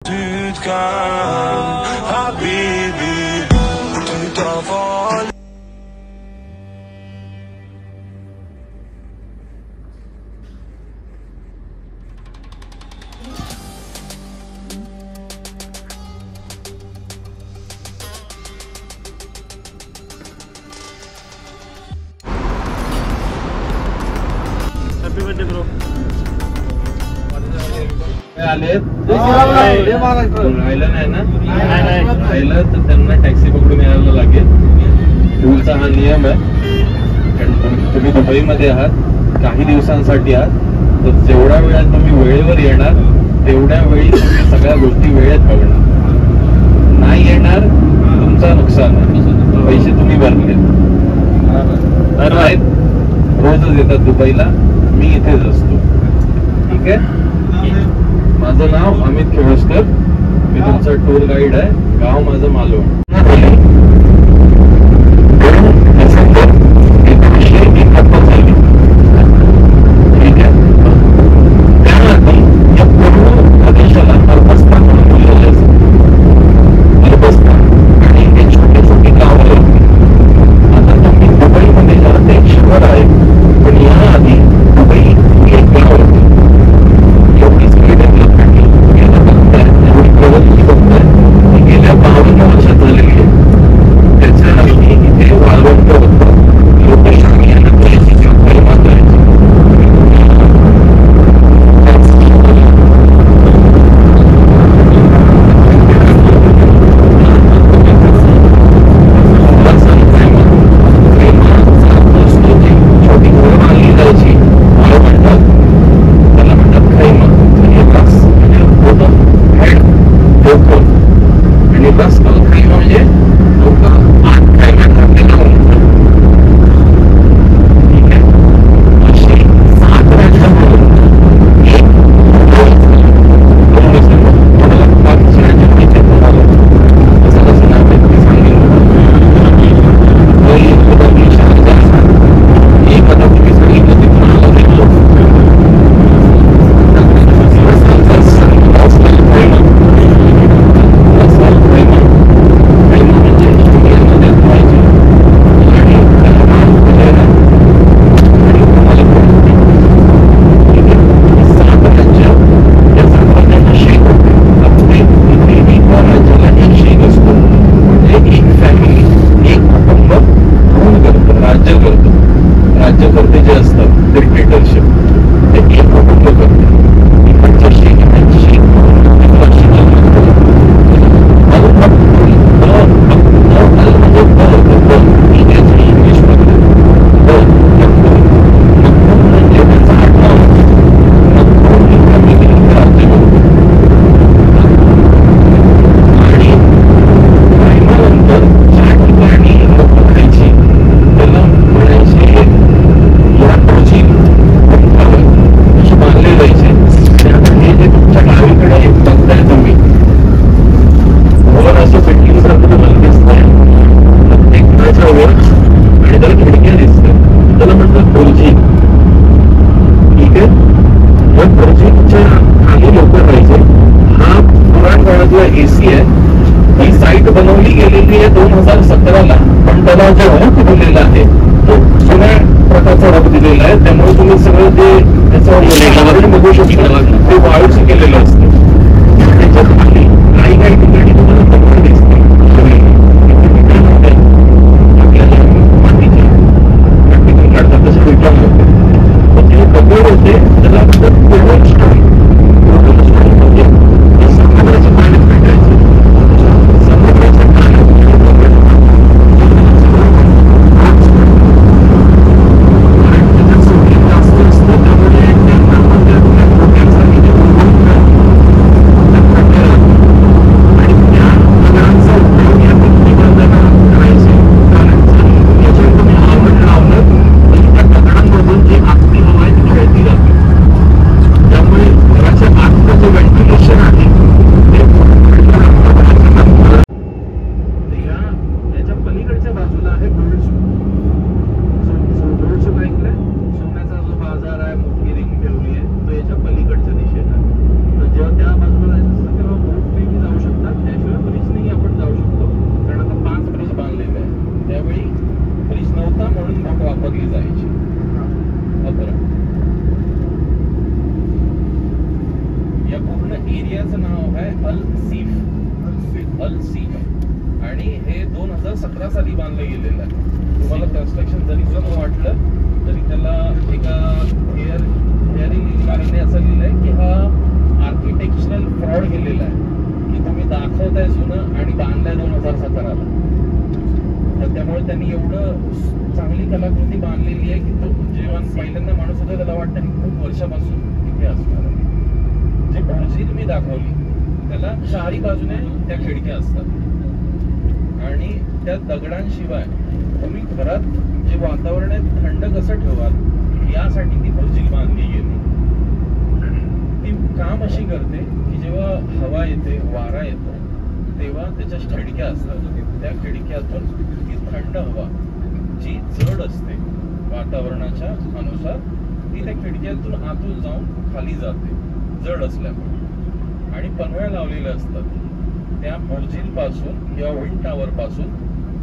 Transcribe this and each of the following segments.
Happy birthday bro. आले राहिलं नाही ना, राहिलं तर त्यांना टॅक्सी पकडून यायला लागेल. रूलचा हा नियम आहे. कारण तुम्ही दुबईमध्ये आहात, काही दिवसांसाठी आहात, तर जेवढ्या वेळात तुम्ही वेळेवर येणार तेवढ्या वेळी तुम्ही सगळ्या गोष्टी वेळेत बघणार. नाही येणार तुमचं नुकसान आहे. पैसे तुम्ही भरले रोजच येतात दुबईला. मी इथेच असतो. ठीक आहे. माझं नाव अमित खेळस्कर. मी तुमचा टूर गाईड आहे. गाव माझं मालवण. राज्यकर्ते जे असतात डिक्टेटरशिप ते एक कुटुंब करते. एसी आहे. ही साईट बनवली गेलेली आहे 2017ला, पण त्याला जो हब दिलेला आहे तो जुन्या प्रकारचा हब दिलेला आहे. त्यामुळे तुम्ही सगळं जे त्याच्यावर बघू शकता ते वाळूचं केलेलं असतं. त्याच्या खाली काही ठिकाणी तुम्हाला कपडे दिसते. आपल्याला मातीचे काढतात तसे विचार होते. ते कपडे होते त्याला नाव आहे अल सीफ. अल सीफ. आणि हे 2017 साली बांधलं गेलेलं आहे. तुम्हाला कन्स्ट्रक्शन जरी जुनं वाटलं तरी त्याला एका हेअरिंग इन्क्वायरीने असं लिहिलंय की हा आर्किटेक्चरल फ्रॉड केलेला आहे, की तुम्ही दाखवताय जुनं आणि बांधलाय 2017ला. तर त्यामुळे त्यांनी एवढं चांगली कलाकृती बांधलेली आहे की तो जेव्हा पहिल्यांदा माणूस होता त्याला वाटतं की खूप वर्षापासून इथे असणार आहे. जी बुर्जी मी दाखवली त्याला चारी बाजूने त्या खिडक्या असतात आणि त्या दगडांशिवाय तुम्ही घरात जे वातावरण आहे थंड कसं ठेवाल यासाठी ती बुर्जी बांधली गेली. ती काम अशी करते की जेव्हा हवा येते, वारा येतो, तेव्हा त्याच्या खिडक्या असतात. त्या खिडक्यातून ती थंड हवा जी जड असते वातावरणाच्या अनुसार ती त्या खिडक्यातून आतून जाऊन खाली जाते जड असल्यामुळे. आणि पन्हाळ लावलेले असतात त्या बुर्जीपासून किंवा विंड टॉवर पासून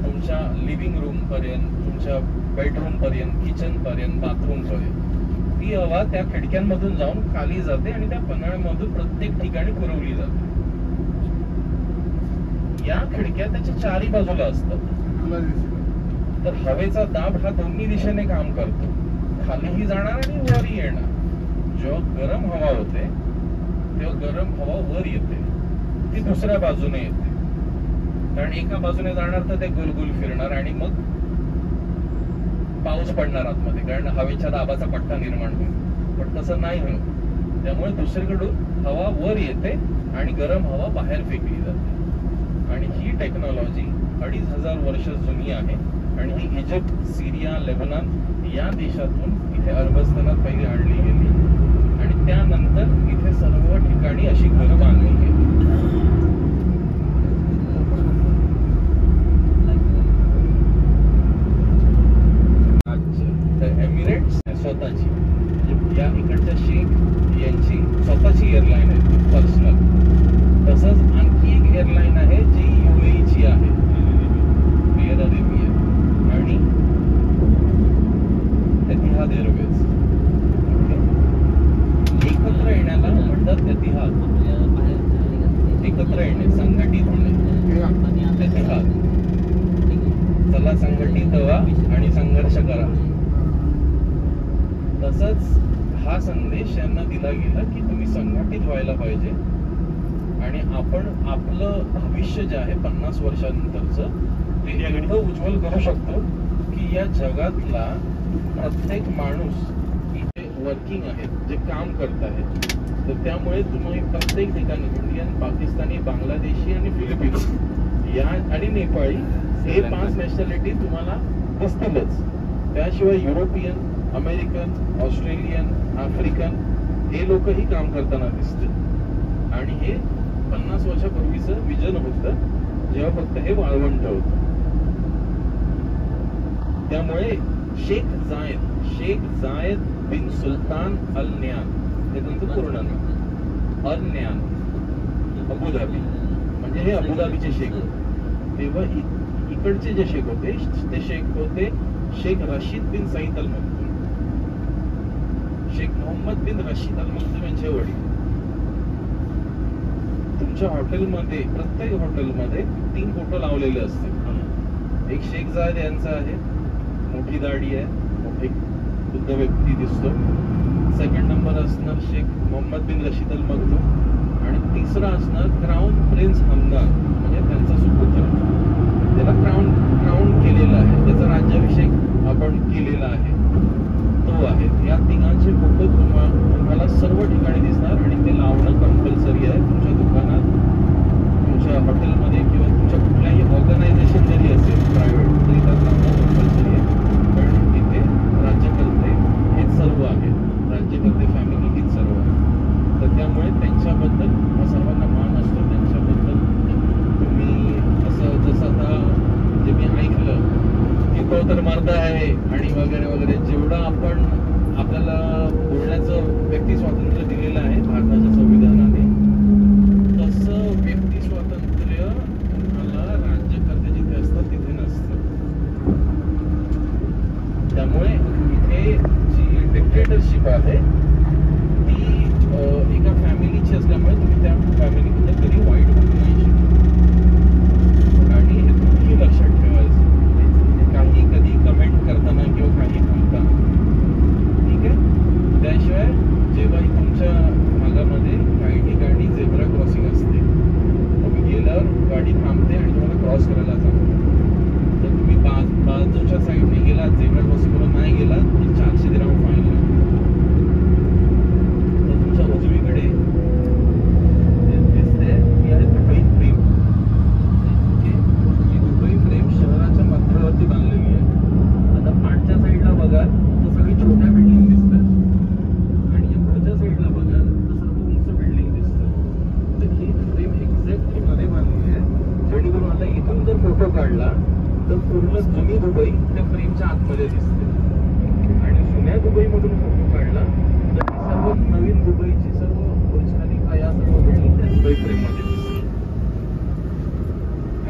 तुमच्या लिव्हिंग रूम पर्यंत, तुमच्या बेडरूम पर्यंत, किचन पर्यंत, बाथरूम पर्यंत ती हवा त्या खिडक्यांमधून जाऊन खाली जाते आणि त्या पन्हाळ्यामधून प्रत्येक ठिकाणी पुरवली जाते. या खिडक्या त्याच्या चारी बाजूला असतात. तर हवेचा दाब हा दोन्ही दिशेने काम करतो, खालीही जाणार आणि वरही येणार. जेव्हा गरम हवा होते तेव्हा गरम हवा वर येते, ती दुसऱ्या बाजूने येते. कारण एका बाजूने जाणार तर ते गोलगोल फिरणार आणि मग पाऊस पडणार आतमध्ये, कारण हवेच्या दाबाचा पट्टा निर्माण होईल. पण तसं नाही होईल. त्यामुळे दुसरीकडून हवा वर येते आणि गरम हवा बाहेर फेकली जाते. आणि ही टेक्नॉलॉजी 2500 वर्ष जुनी आहे आणि ही इजिप्त, सिरिया, लेबनॉन या देशातून इथे अरबस्थानात पहिली आणली गेली आणि त्यानंतर इथे सर्व ठिकाणी अशी घरं बांधली गेली. एमिरेट्स स्वतःची, या इकडच्या शेख यांची स्वतःची एअरलाईन आहे पर्सनल. तसंच आणखी एक एअरलाईन आहे जी UAE ची आहे, एअर अरेबिया, आणि एतिहाद एअरवेज. एकत्र येण्याला म्हणतात एतिहाद. एकत्र येणे, संघटित होणे, एतिहाद. चला संघटित व्हा आणि संघर्ष करा. तसंच हा संदेश यांना दिला गेला की तुम्ही संघटित व्हायला पाहिजे आणि आपण आपलं भविष्य जे आहे 50 वर्षानंतरचं ते एवढं उज्ज्वल करू शकतो की या जगातला प्रत्येक माणूस इथे वर्किंग आहे, जे काम करत आहे. तर त्यामुळे तुम्ही प्रत्येक ठिकाणी इंडियन, पाकिस्तानी, बांगलादेशी आणि फिलिपिन्स या आणि नेपाळी हे 5 नॅशनॅलिटी तुम्हाला दिसतीलच. त्याशिवाय युरोपियन, अमेरिकन, ऑस्ट्रेलियन, आफ्रिकन हे लोकही काम करताना दिसतील. आणि हे 50 वर्षापूर्वीचं विजन होतं जेव्हा फक्त हे वाळवंट होतं. त्यामुळे शेख जायद बिन सुलतान अल न्यान हे त्यांचं पूर्ण नाव. अल न्यान अबुधाबी, म्हणजे हे अबुधाबीचे शेख होते. तेव्हा इकडचे जे शेख होते ते शेख होते शेख रशीद बिन सईद अल मक्तूम. शेख मोहम्मद बिन रशीद अल मक्तूम यांचे वडील. तुमच्या हॉटेलमध्ये, प्रत्येक हॉटेलमध्ये 3 फोटो लावलेले असतील. एक शेख जायद यांचा आहे, मोठी दाढी आहे, मोठी बुद्ध व्यक्ती दिसतो. सेकंड नंबर असणार शेख मोहम्मद बिन रशीद अल मक्तूम आणि तिसरा असणार क्राऊन प्रिन्स हमदान, म्हणजे त्यांचा सुपुत्र. त्याला क्राऊन केलेला आहे, त्याचा राज्याभिषेक आपण केलेला आहे, तो आहे. या तिघांचे फोटो तुम्हाला सर्व ठिकाणी दिसणार आणि ते लावणं कंपल्सरी आहे. तुमच्या दुकानात, तुमच्या हॉटेलमध्ये किंवा तुमच्या कुठल्याही ऑर्गनायझेशन जरी असेल प्रायव्हेट तरी त्यात लावणं कंपल्सरी आहे. कारण तिथे राज्यकर्ते हेच सर्व आहेत, राज्यकर्ते फॅमिली हीच सर्व आहे. तर त्यामुळे त्यांच्याबद्दल हा सर्वांना मान असतो. त्यांच्याबद्दल तुम्ही असं जसं आता जे मी ऐकलं की तो तर मर्द आहे आणि वगैरे वगैरे, जेवढं आपण आपल्याला बोलण्याचं व्यक्ती स्वातंत्र्य दिलेलं आहे भारताच्या संविधानाने, तसं व्यक्ती स्वातंत्र्य तुम्हाला राज्यकर्ते जिथे असतात तिथे नसतं. त्यामुळे इथे जी डिक्टेटरशिप आहे ती एका फॅमिलीची असल्यामुळे तुम्ही त्या फॅमिलीमध्ये काढला तर पूर्ण जुनी दुबई त्या फ्रेमच्या आतमध्ये दिसते, आणि जुन्या दुबईमधून फोटो काढला तर ती सर्व नवीन दुबईची सर्व बुर्ज खलिफा या सर्व बिल्डिंग त्या दुबई फ्रेम मध्ये दिसते.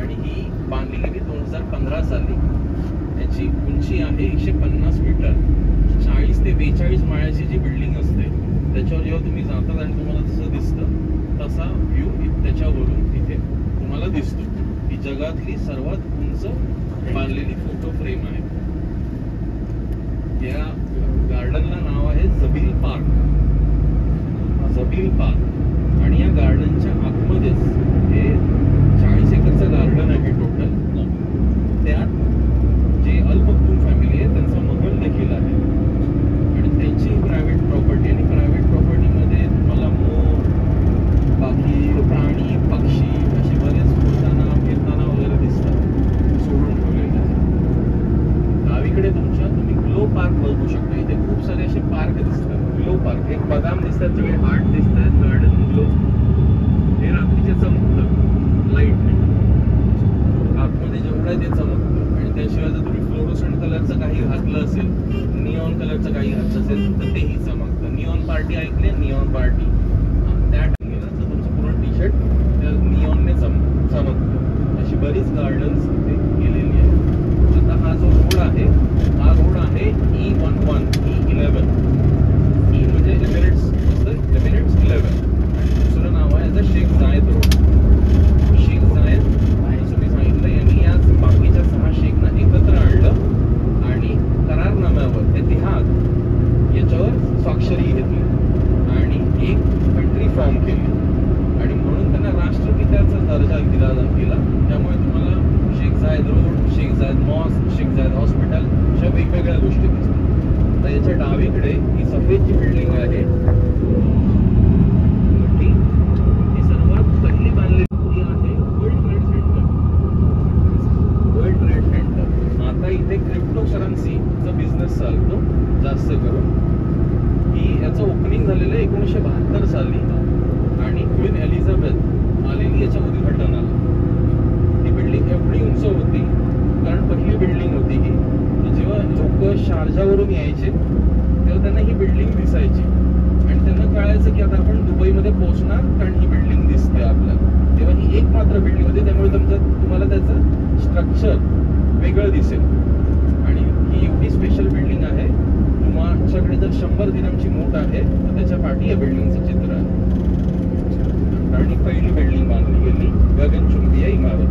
आणि ही बांधली गेली 2015 साली. याची उंची आहे 150 मीटर. 40 ते 42 माळ्याची जी बिल्डिंग असते त्याच्यावर जेव्हा तुम्ही जातात आणि तुम्हाला जसं दिसतं तसा व्ह्यू त्याच्यावरून तिथे तुम्हाला दिसतो. ही जगातली सर्वात उंच बांधलेली फोटो फ्रेम आहे. या गार्डनला नाव आहे जबील पार्क. Zabeel park. आणि या गार्डनच्या आतमध्येच हे 40 एकरचं गार्डन आहे टोटल. त्यात जे अल मक्तूम फॅमिली आहे त्यांचा महल देखील आहे, आणि त्यांची प्रायव्हेट प्रॉपर्टी. आणि प्रायव्हेट प्रॉपर्टीमध्ये तुम्हाला मोर, बाकी प्राणी, पक्षी असे बरेच उडताना फिरताना वगैरे दिसतात, सोडून ठेवलेले. डावीकडे तुम्ही ग्लो पार्क बघू शकता. इथे खूप सारे असे पार्क दिसतात. ग्लो पार्क, एक बदाम दिसतात, सगळे हार्ट दिसतात, गार्डन ग्लो. हे रात्रीचे चमकतं लाईटने, आतमध्ये जेवढं आहे ते चमकतं. आणि त्याशिवाय जर तुम्ही फ्लोरोसंट कलरचं काही घातलं असेल, निऑन कलरचं काही घातलं असेल तर तेही चमकतं. निऑन पार्टी ऐकले? निऑन पार्टी, त्या गेलं तर तुमचं पूर्ण टी शर्ट त्या निऑनने चमकतं. अशी बरीच गार्डन्स इथे केलेली आहे. आता हा जो रोड आहे, हा रोड आहे E11, E11. ई म्हणजे एमिरेट्स, एमिरेट्स 11. आणि दुसरं नाव आहे याचं शेख जायद रोड. शेख जायद, जसं मी सांगितलं, यांनी या बाकीच्या 6 शेखना एकत्र आणलं आणि करारनाम्यावर इतिहाद याच्यावर स्वाक्षरी घेतली आणि एक कंट्री फॉर्म केली. आणि म्हणून त्यांना राष्ट्रपित्याचा दर्जा दिला गेला. त्यामुळे तुम्हाला शेख जायद रोड, शेख जायद मॉस्क, शेख जायद हॉस्पिटल अशा वेगवेगळ्या गोष्टी दिसतात. तर याच्या डावीकडे ही सफेद जी बिल्डिंग आहे ही सर्वात पहिली बांधलेली आहे world trade centre. World trade centre. आता इथे क्रिप्टो करन्सीचा बिझनेस चालतो जास्त करून. ही याचं ओपनिंग झालेलं आहे 1972 साली, आणि क्वीन एलिझाबेथ आलेली याच्या उद्घाटनाला. ही बिल्डिंग एवढी उंच होती कारण पहिली बिल्डिंग होती ही. जेव्हा लोक शारजावरून यायचे तेव्हा त्यांना ही बिल्डिंग दिसायची आणि त्यांना कळायचं की आता आपण दुबईमध्ये पोहोचणार, कारण ही बिल्डिंग दिसते आपल्याला. तेव्हा ही एक मात्र बिल्डिंग होती, त्यामुळे तुम्हाला त्याचं स्ट्रक्चर वेगळं दिसेल. आणि ही एवढी स्पेशल बिल्डिंग आहे. तुमच्याकडे जर 100 दिनांची मूठ आहे तर त्याच्या पाठी या बिल्डिंगचं चित्र आहे. कारण ही पहिली बिल्डिंग बांधली गेली गगनचुंबी इमारत.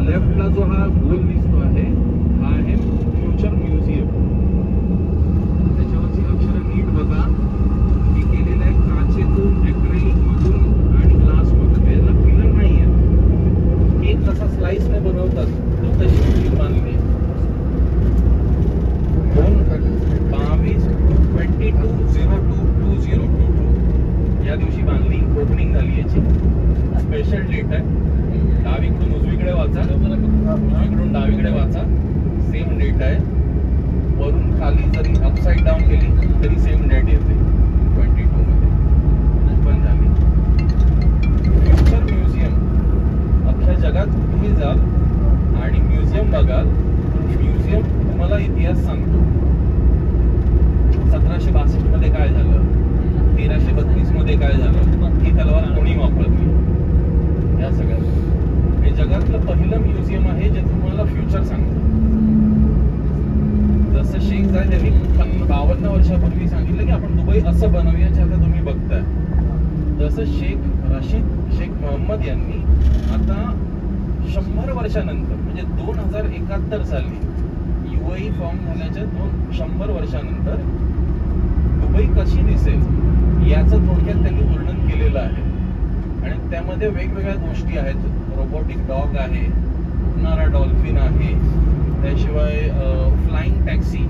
लेफ्टला जो हा गोल दिसतो आहे हा आहे फ्युचर म्युझियम. त्याच्यावरची अक्षरं नीट बघा. हे केलेलं आहे काचेतून, ॲक्रेलिक मधून आणि ग्लास मधून. याला पिलर नाही आहे. केक जसा स्लाइसने बनवतात तो तशी बिल्डिंग बांधली. 22/02/2022 या दिवशी बांधली. ओपनिंग झाली याची. स्पेशल डेट आहे. डावीकडून उजवीकडे वाचा, उजवीकडून डावीकडे वाचा, सेम डेट आहे. वरून खाली जरी अपसाइड डाऊन केली तरी सेम डेट येते 22 मध्ये. पण झाली. Future museum. अख्ख्या जगात कुठेही जाल आणि म्युझियम बघाल, म्युझियम तुम्हाला इतिहास सांगतो. 1762 मध्ये काय झालं, 1332 मध्ये काय झालं, ही तलवार कोणी वापरली, या सगळ्या. हे जगातलं पहिलं म्युझियम आहे जे तुम्हाला फ्युचर सांगतं. जसं शेख जायद यांनी 52 वर्षापूर्वी सांगितलं की आपण दुबई असं बनवूया जे आता तुम्ही बघताय, तसं शेख मोहम्मद यांनी आता 100 वर्षानंतर म्हणजे 2071 साली UAE फॉर्म झाल्याच्या 100 वर्षानंतर दुबई कशी दिसेल याचं थोडक्यात त्यांनी वर्णन केलेलं आहे. आणि त्यामध्ये वेगवेगळ्या गोष्टी आहेत. रोबोटिक डॉग आहे, उडणारा डॉल्फिन आहे, त्याशिवाय फ्लाइंग टॅक्सी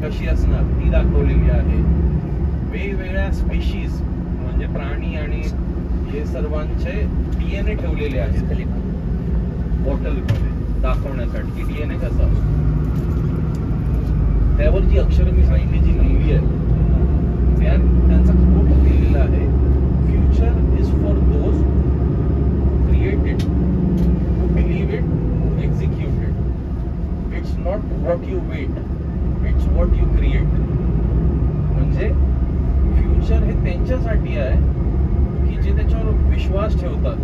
कशी असणार ती दाखवलेली आहे. वेगवेगळ्या स्पीशीज म्हणजे प्राणी आणि हे सर्वांचे DNA ठेवलेले आहेत बॉटलमध्ये दाखवण्यासाठी की DNA कसा असतो. त्यावर जी अक्षरं मी सांगितली जी लिहिली आहे त्यांचा कोट लिहिलेला आहे, future is for not what you wait, it's what you create. म्हणजे फ्युचर हे त्यांच्यासाठी आहे की जे त्याच्यावर विश्वास ठेवतात,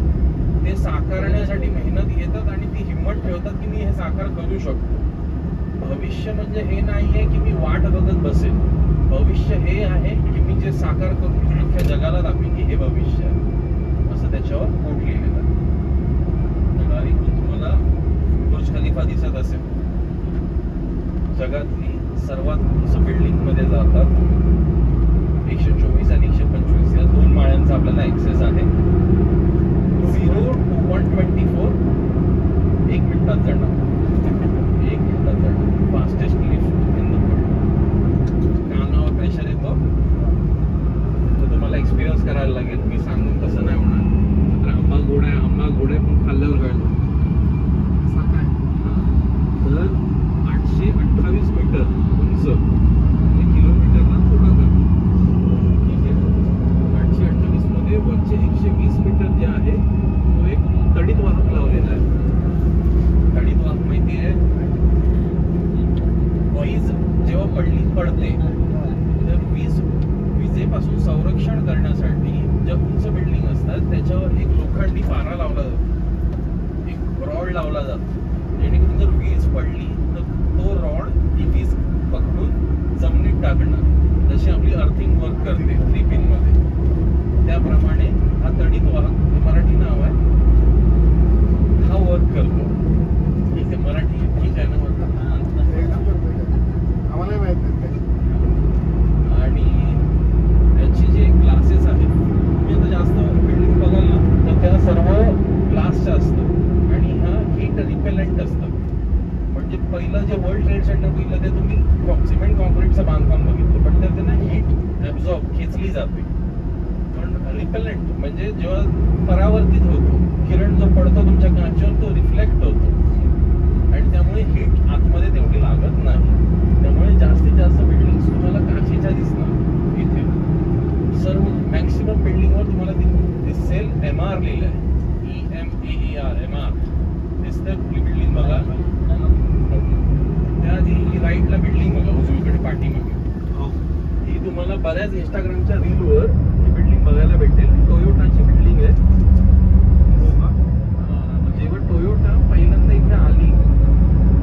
ते साकारण्यासाठी मेहनत घेतात आणि ती हिंमत ठेवतात की मी हे साकार करू शकतो. भविष्य म्हणजे हे नाहीये की मी वाट बघत बसेल. भविष्य हे आहे की मी जे साकार करून अख्ख्या जगाला दाखवीन की हे भविष्य आहे, असं त्याच्यावर कोट लिहिलेलं आहे. गाडीतून तुम्हाला बुर्ज खलिफा दिसत असेल. जगातली सर्वात उंच बिल्डिंग मध्ये जातात. 124 आणि 125 या 2 माळ्यांचा आपल्याला ऍक्सेस आहे. 0 to 124 1 मिनिटात जाणार. 1 मिनिटात जाणार. Fastest lift in the world. कानावर प्रेशर येतो तर तुम्हाला एक्सपिरियन्स करायला लागेल. मी सांगून तसं नाही होणार. तर आंबा गोड आहे पण खाल्ल्यावर कळलं. तर 828 मीटर उंच, किलोमीटरला थोडा कमी. ठीक आहे. 828 मध्ये वरचे 120 मीटर जे आहे तो एक तडीत वाहक लावलेला आहे. तडीत वाहक माहिती आहे, वीज जेव्हा पडते तर विजेपासून संरक्षण करण्यासाठी ज्या उंच बिल्डिंग असतात त्याच्यावर एक लोखंडी पारा लावला जातो, एक रॉड लावला जातो, जेणेकरून जर वीज पडली तर तो रॉड ही वीज पकडून जमिनीत टाकणार. जशी आपली अर्थिंग वर्क करते 3 पिन मध्ये, त्याप्रमाणे हा तडीत वाहक, हे मराठी नाव आहे, हा वर्क करतो. ठीक आहे, मराठी ठीक आहे ना? आम्हाला माहित नाही. आणि त्याचे जे ग्लासेस आहेत, तुम्ही आता जास्त बिल्डिंग बघाल ना तर त्या सर्व ग्लासच्या असतं आणि हा हीट रिपेलंट असतं. म्हणजे पहिलं जे वर्ल्ड ट्रेड सेंटर बघितलं ते तुम्ही सिमेंट कॉन्क्रीटचं बांधकाम बघितलं, पण त्यात त्यांना हीट ॲब्झॉर्ब खेचली जाते. पण रिपेलंट म्हणजे जेव्हा परावर्तित होतो, किरण जो पडतो तुमच्या काचेवर तो रिफ्लेक्ट होतो आणि त्यामुळे हीट आतमध्ये तेवढी लागत नाही. त्यामुळे जास्तीत जास्त बिल्डिंग तुम्हाला काचेच्या दिसणार. इथे सर्व मॅक्सिमम बिल्डिंगवर तुम्हाला दिसेल MR लिहिलं आहे. EMAER, MR दिसतं. कुठली बिल्डिंग बघा, त्याआधी ही राईटला बिल्डिंग बघा, उजवीकडे पाठीमागे. ही तुम्हाला बऱ्याच इंस्टाग्रामच्या रीलवर ही बिल्डिंग बघायला भेटेल. टोयोटाची बिल्डिंग आहे. जेव्हा टोयोटा पहिल्यांदा इथे आली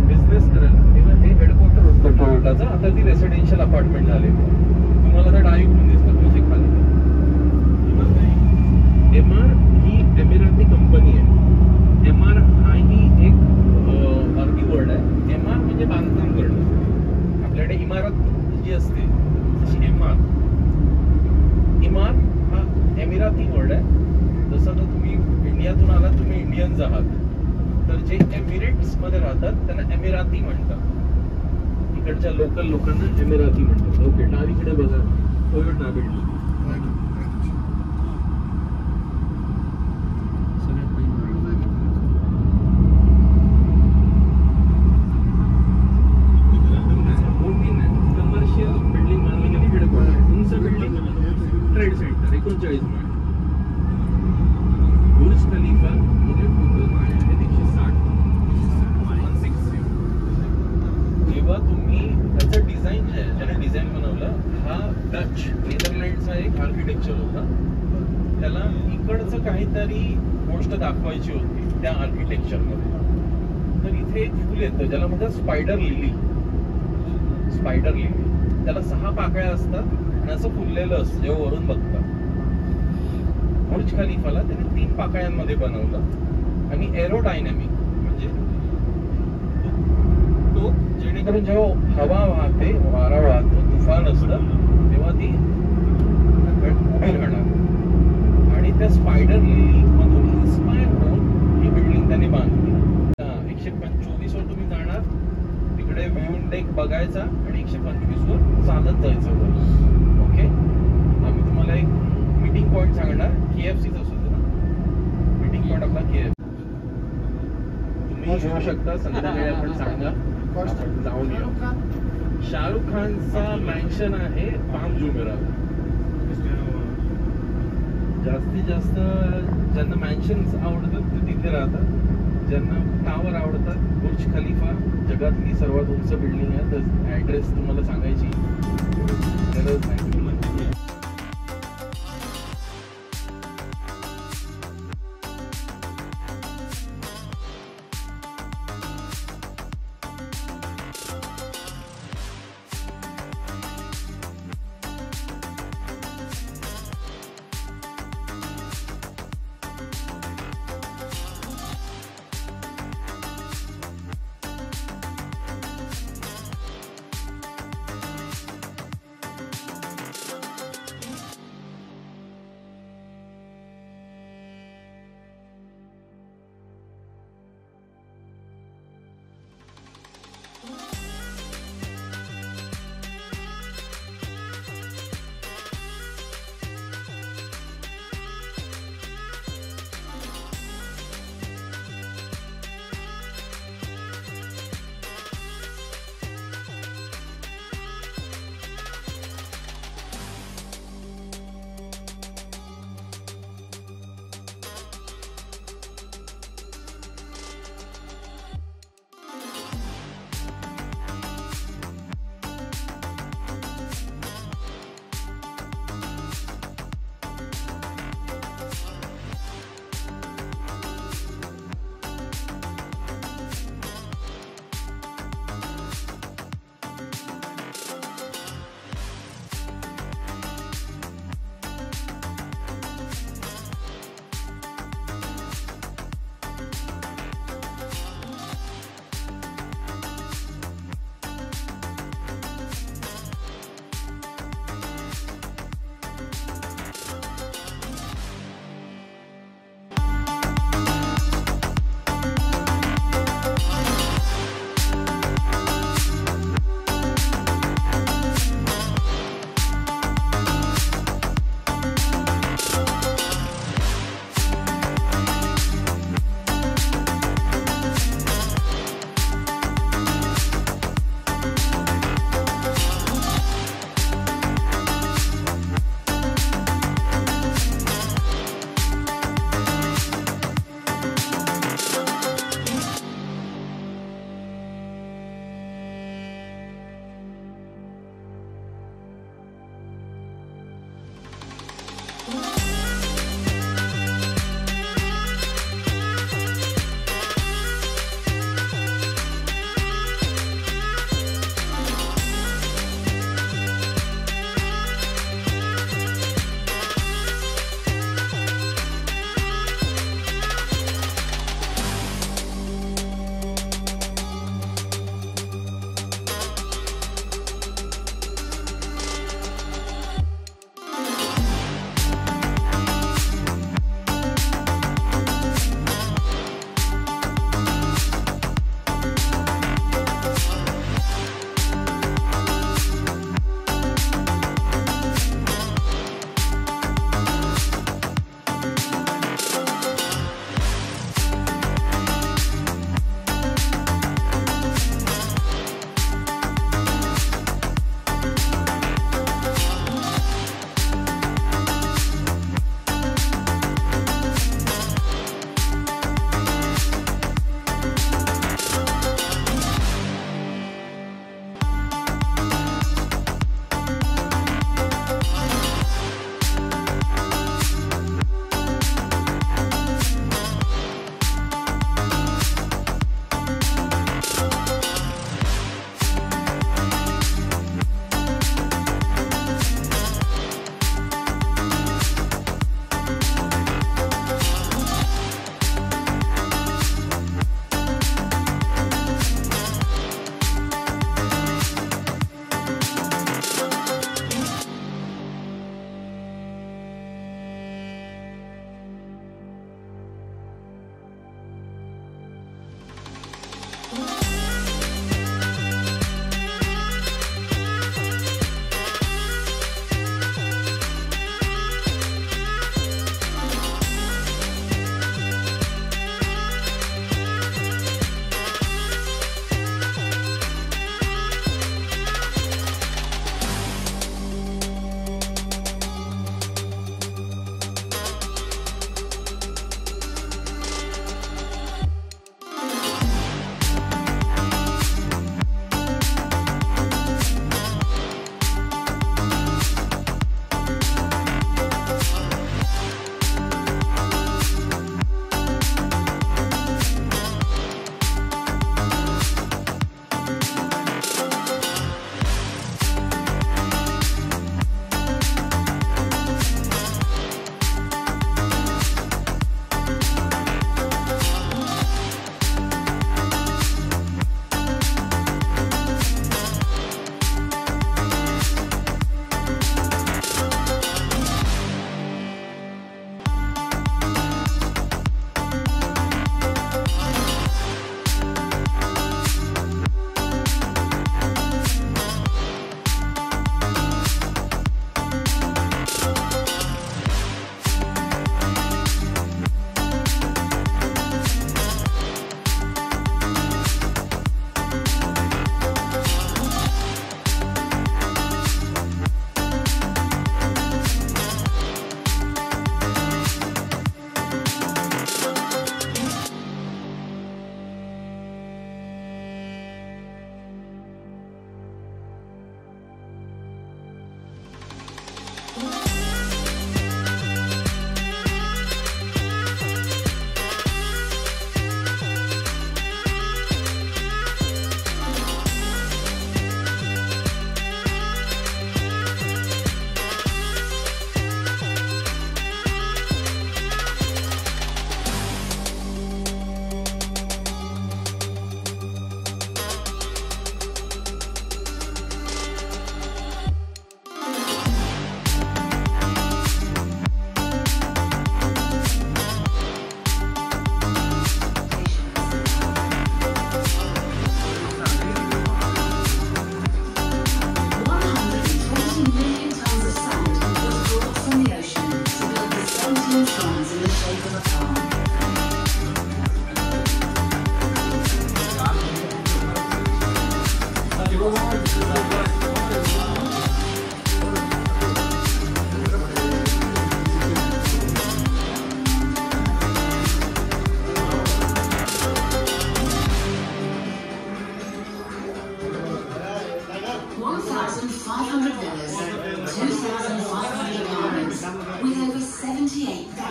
बिझनेस करायला तेव्हा हे हेडक्वार्टर होतं टोयोटाचं. आता ती रेसिडेन्शियल अपार्टमेंट झाले. तुम्हाला तर डायरेक्ट दिसतं तुझे खाली. MR ही एमिराती कंपनी आहे. MR हा ही एक अरबी वर्ड आहे. MR म्हणजे बांधकाम करणं. आपल्याकडे इमारत जी असते तशी MR. इमार हा एमिराती वर्ड आहे. जसं तर तुम्ही इंडियातून आलात, तुम्ही इंडियन्स आहात, तर जे एमिरेट्स मध्ये राहतात त्यांना एमिराती म्हणतात. इकडच्या लोकल लोकांना एमिराती म्हणतात. ओके, डावीकडे बघा टोयोटा बिल्डिंग. कमर्शियल बिल्डिंग मानली गेली हेडक्वार्टर. उंच बिल्डिंग ट्रेड सेंटर 39 माळे. बुर्ज खलिफा म्हणजे टोटल माळे आहेत 160. जेव्हा तुम्ही त्याचं डिझाईन जे आहे, ज्याने डिझाईन बनवलं, हा डच नेदरलँडचा एक आर्किटेक्चर होता. त्याला इकडचं काहीतरी गोष्ट दाखवायची होती त्या आर्किटेक्चरमध्ये. तर इथे एक फुल येतं ज्याला म्हणतात स्पायडर लिली. स्पायडर लिली, त्याला 6 पाकळ्या असतात आणि असं फुललेलं असतं जेव्हा वरून बघतात. बुर्ज खलिफाला त्याने 3 पाकळ्यांमध्ये बनवलं आणि एरोडायनॅमिक म्हणजे तो जेणेकरून जेव्हा हवा वाहते, वारा वाहतो, तुफान असतं तेव्हा ती उभी राहणार. आणि त्या स्पायडर लिली मधून इन्स्पायर होऊन ही बिल्डिंग त्याने बांधली. 125 वर तुम्ही जाणार, तिकडे व्ह्यू डेक बघायचा आणि 125 वर चालत जायचं वर. ओके, आम्ही तुम्हाला एक मीटिंग पॉइंट सांगणार. KFCच असतो ना मीटिंग पॉइंट आपला KFC. तुम्ही घेऊ शकता. संध्याकाळी आपण सांगा, आपण जाऊन येऊ. शाहरुख खानचा मॅन्शन आहे पाम जुमेरात. जास्तीत जास्त ज्यांना मॅन्शन्स आवडतात ते तिथे राहतात. ज्यांना टावर आवडतात, बुर्ज खलिफा जगातली सर्वात उंच बिल्डिंग आहे, तर ॲड्रेस तुम्हाला सांगायची गरज नाही.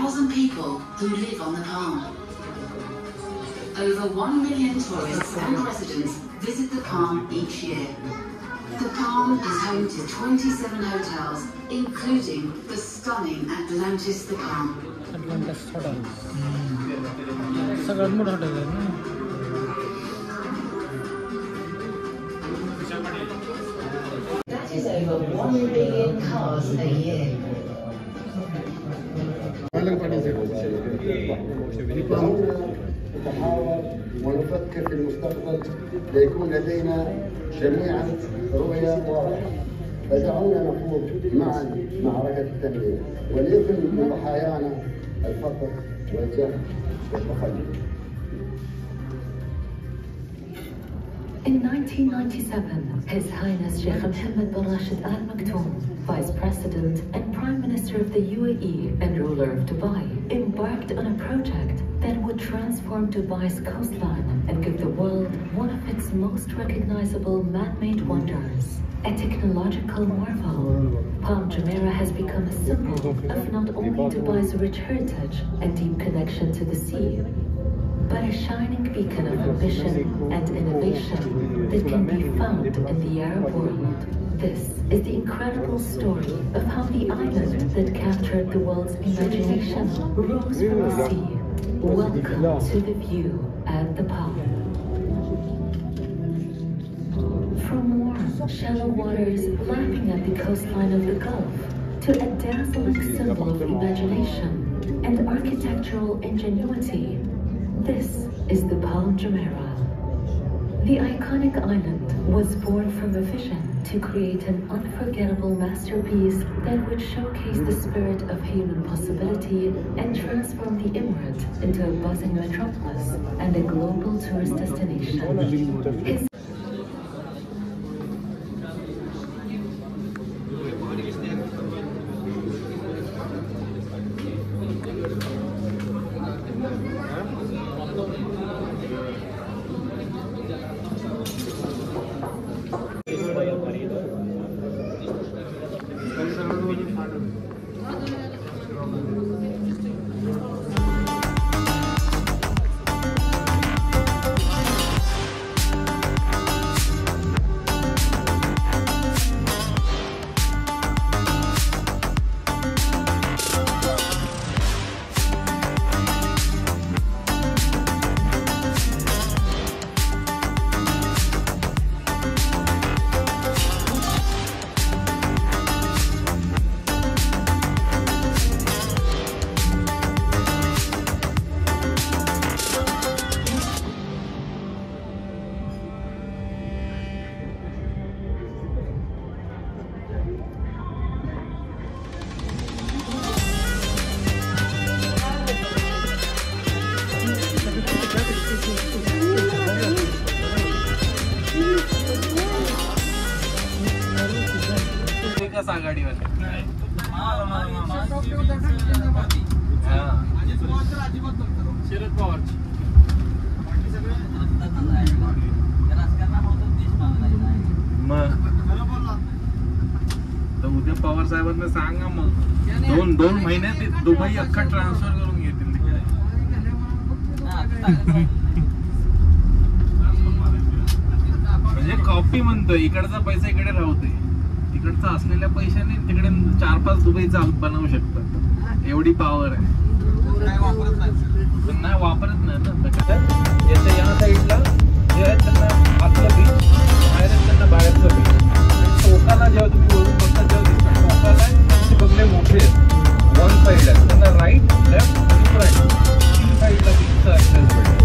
1,000 people who live on the Palm. Over 1 million tourists and residents visit the Palm each year. The Palm is home to 27 hotels, including the stunning Atlantis The Palm. Atlantis Hotel. सगळ्यात मोठं hotel आहे ना. That is over 1 billion cars a year. نتحاور ونفكر في المستقبل ليكون لدينا جميعا رؤية واضحة. فدعونا نخوض معا معركة التنمية وليكن لضحايانا الفقر والجهل والتخلف. In 1997, His Highness Sheikh Mohammed bin Rashid Al Maktoum, Vice President and Prime Minister of the UAE and ruler of Dubai, embarked on a project that would transform Dubai's coastline and give the world one of its most recognizable man-made wonders. A technological marvel, Palm Jumeirah has become a symbol of not only Dubai's rich heritage and deep connection to the sea, but a shining beacon of ambition and innovation that can be found in the Arab world. This is the incredible story of how the island that captured the world's imagination rose from the sea. Welcome to the view at the Palm. From warm, shallow waters lapping at the coastline of the Gulf to a dazzling symbol of imagination and architectural ingenuity, this is the Palm Jumeirah. The iconic island was born from a vision to create an unforgettable masterpiece that would showcase the spirit of human possibility and transform the Emirate into a buzzing metropolis and a global tourist destination. Sharad Pawar मग उद्या पवार साहेबांना सांगा मग दोन महिन्यात Dubai अख्खा transfer करून घेतील म्हणजे कॉपी म्हणतोय इकडचा पैसा इकडे राहतोय तिकडचा असलेल्या पैशाने तिकडे 4-5 दुबई बनवू शकतात एवढी पॉवर आहे नाही वापरत नाही ना याच्या या साईडला जे आहे त्यांना आतलं बीच बाहेर त्यांना बाहेरचं बीच टोकाला जेव्हा तुम्ही वरून बघता तेव्हा दिसतात टोकाला त्यांचे बंगले मोठे आहेत वन साईडला त्यांना राईट लेफ्ट आणि राईट 3 साईडला बीचचं ऍक्सेस भेटतं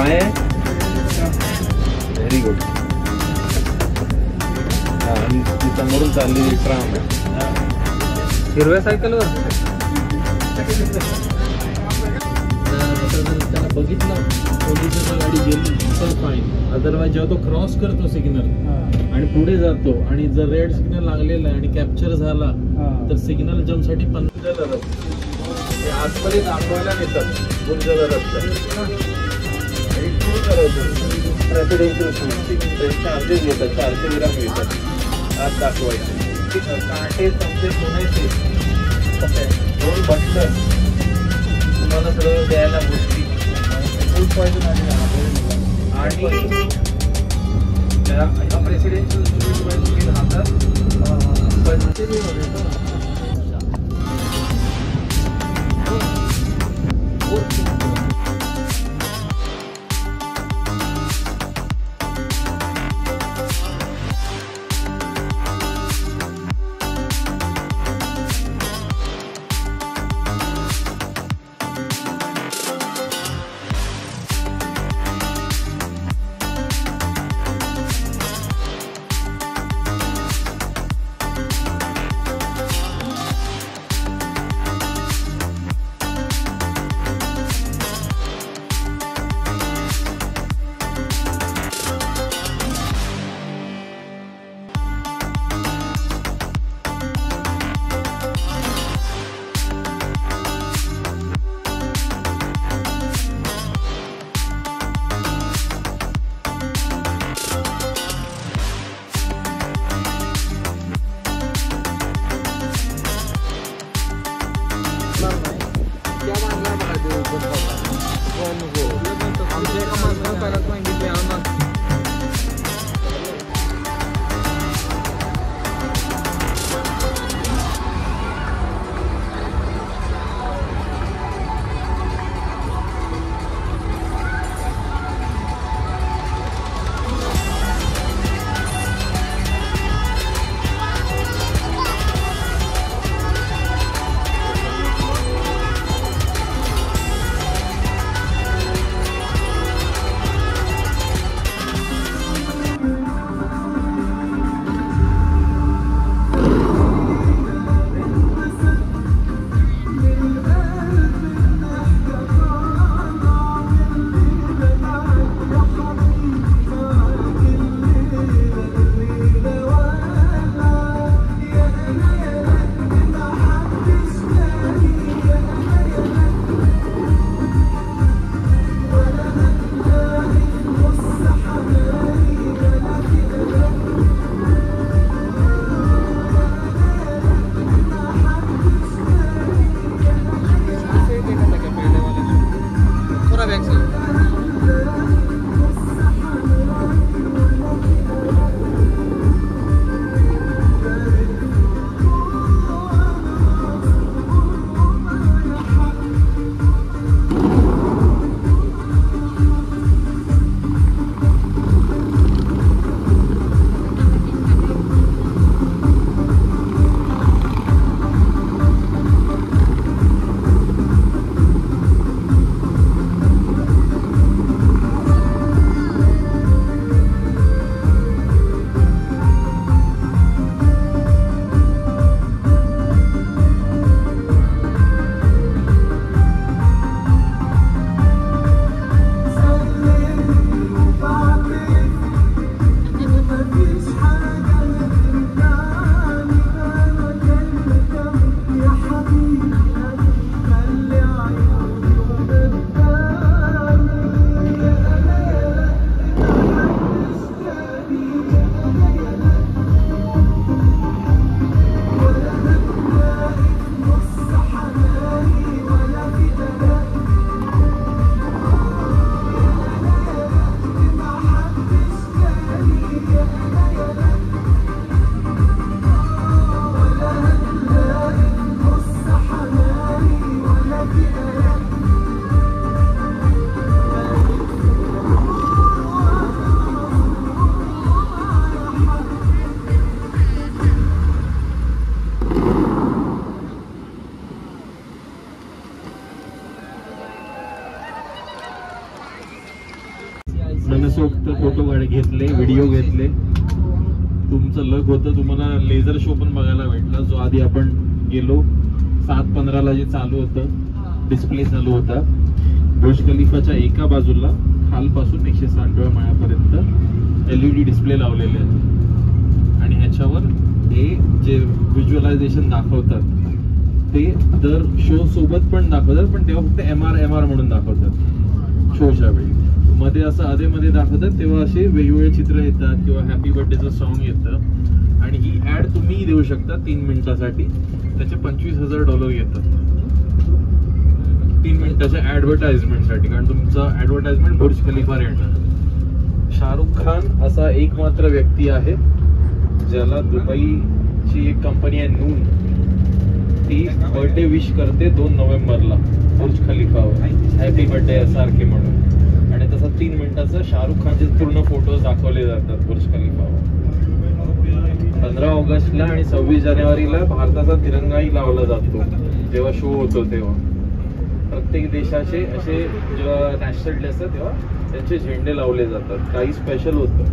काय आहे? Very good. आणि ती समोरून चाललेली ट्राम आहे. हिरव्या सायकलवर त्याला बघितलं पोलिसांची गाडी गेली तर फाईन. अदरवाईज जेव्हा तो क्रॉस करतो सिग्नल आणि पुढे जातो आणि जर रेड सिग्नल लागलेला आणि कॅप्चर झाला तर सिग्नल जम्पसाठी 15 आजपर्यंत दाखवायला नेतात गुंजला रस्ता प्रेसिडेन्शियल चार्जेस घेतात. 400 ग्राम मिळतात आज दाखवायचे. कांटे चमचे सोनायचे 2 बटन तुम्हाला सगळं द्यायला गोष्टी आणि ह्या प्रेसिडेन्शियल राहतात. मनसोक्त फोटो घेतले, व्हिडिओ घेतले. तुमचं लक होतं, तुम्हाला लेझर शो पण बघायला भेटला, जो आधी आपण गेलो 7:15ला जे चालू होतं, डिस्प्ले चालू होता. बुर्ज खलिफाच्या एका बाजूला खालपासून 160व्या माळ्यापर्यंत LED डिस्प्ले लावलेले आहेत आणि ह्याच्यावर हे जे व्हिज्युअलायझेशन दाखवतात ते दर शो सोबत पण दाखवतात, पण तेव्हा फक्त MR म्हणून दाखवतात शोच्या वेळी. मध्ये असं आधेमध्ये दाखवतात तेव्हा असे वेगवेगळे चित्र येतात किंवा हॅपी बर्थडेचं सॉन्ग येतं आणि ही ऍड तुम्ही देऊ शकता 3 मिनिटासाठी. त्याचे $25,000 येतात 3 मिनिटाच्या ऍडव्हर्टाइजमेंटसाठी, कारण तुमचं ऍडव्हर्टाइजमेंट बुर्ज खलिफावर येणार. शाहरुख खान असा एकमात्र व्यक्ती आहे ज्याला दुबईची एक कंपनी आहे नून, ती बर्थडे विश करते 2 नोव्हेंबरला बुर्ज खलिफावर, हॅपी बर्थडे SRK म्हणून. आणि तसा 3 मिनिटाचा शाहरुख खानचे पूर्ण फोटोज दाखवले जातात बुर्ज खलिफावर. 15 ऑगस्टला आणि 26 जानेवारीला भारताचा तिरंगाही लावला जातो जेव्हा शो होतो तेव्हा. प्रत्येक देशाचे असे जेव्हा नॅशनल डे असतात तेव्हा त्यांचे झेंडे लावले जातात. काही स्पेशल होतं.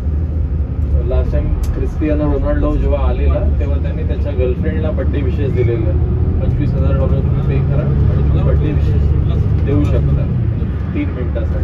लास्ट टाइम क्रिस्टियानो रोनाल्डो जेव्हा आलेला तेव्हा त्यांनी त्याच्या गर्लफ्रेंडला बर्थडे विशेष दिलेलं. $25,000 तुम्ही पे करा आणि तुम्ही बर्थडे विशेष देऊ शकता 3 मिनिटासाठी.